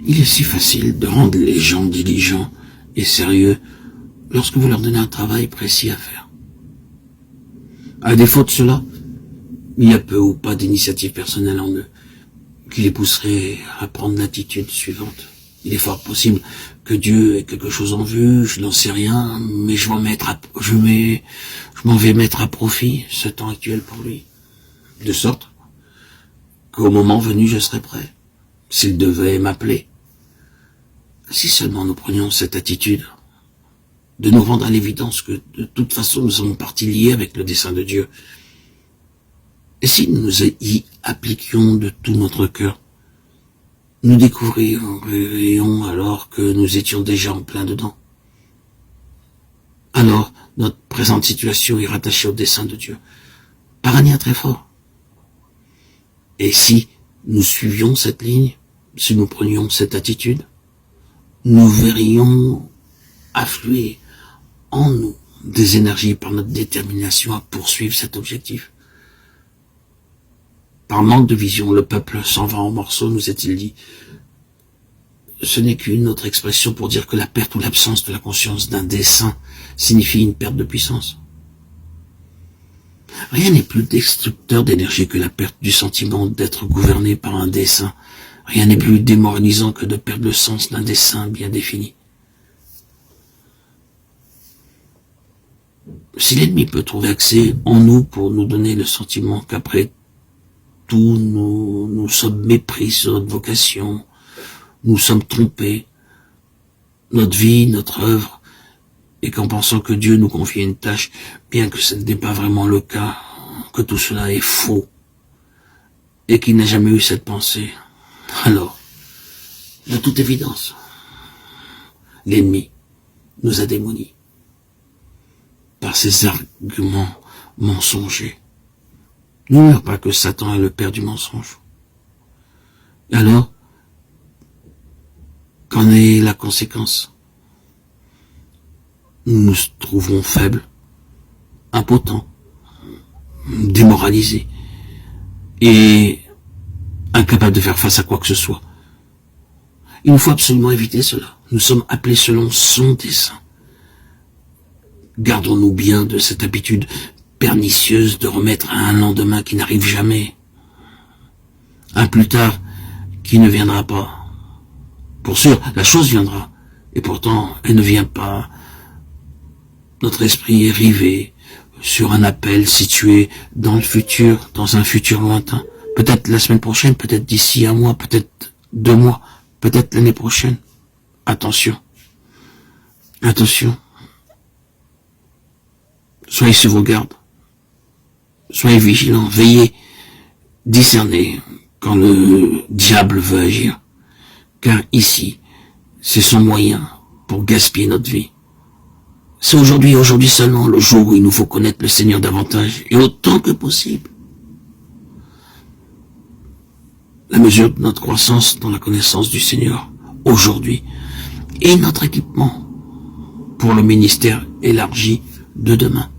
Il est si facile de rendre les gens diligents et sérieux lorsque vous leur donnez un travail précis à faire. À défaut de cela, il y a peu ou pas d'initiative personnelle en eux qui les pousserait à prendre l'attitude suivante. Il est fort possible que Dieu ait quelque chose en vue, je n'en sais rien, mais je m'en vais mettre à profit ce temps actuel pour lui. De sorte qu'au moment venu, je serai prêt, s'il devait m'appeler. Si seulement nous prenions cette attitude, de nous rendre à l'évidence que de toute façon nous sommes partie liés avec le dessein de Dieu, et si nous y appliquions de tout notre cœur, nous découvririons alors que nous étions déjà en plein dedans. Alors, notre présente situation est rattachée au dessein de Dieu, par un lien très fort. Et si nous suivions cette ligne, si nous prenions cette attitude, nous verrions affluer en nous des énergies par notre détermination à poursuivre cet objectif. Par manque de vision, le peuple s'en va en morceaux, nous est-il dit. Ce n'est qu'une autre expression pour dire que la perte ou l'absence de la conscience d'un dessein signifie une perte de puissance. Rien n'est plus destructeur d'énergie que la perte du sentiment d'être gouverné par un dessein. Rien n'est plus démoralisant que de perdre le sens d'un dessein bien défini. Si l'ennemi peut trouver accès en nous pour nous donner le sentiment qu'après tout nous sommes mépris sur notre vocation, nous sommes trompés, notre vie, notre œuvre, et qu'en pensant que Dieu nous confie une tâche, bien que ce n'est pas vraiment le cas, que tout cela est faux, et qu'il n'a jamais eu cette pensée, alors, de toute évidence, l'ennemi nous a démonis par ses arguments mensongers. N'ignorez pas que Satan est le père du mensonge. Et alors, qu'en est la conséquence? Nous nous trouvons faibles, impotents, démoralisés et incapables de faire face à quoi que ce soit. Il nous faut absolument éviter cela. Nous sommes appelés selon son dessein. Gardons-nous bien de cette habitude pernicieuse de remettre à un lendemain qui n'arrive jamais, un plus tard qui ne viendra pas. Pour sûr, la chose viendra, et pourtant elle ne vient pas. Notre esprit est rivé sur un appel situé dans le futur, dans un futur lointain. Peut-être la semaine prochaine, peut-être d'ici un mois, peut-être 2 mois, peut-être l'année prochaine. Attention. Attention. Soyez sur vos gardes. Soyez vigilants, veillez, discernez quand le diable veut agir. Car ici, c'est son moyen pour gaspiller notre vie. C'est aujourd'hui seulement, le jour où il nous faut connaître le Seigneur davantage, et autant que possible. La mesure de notre croissance dans la connaissance du Seigneur, aujourd'hui, et notre équipement pour le ministère élargi de demain.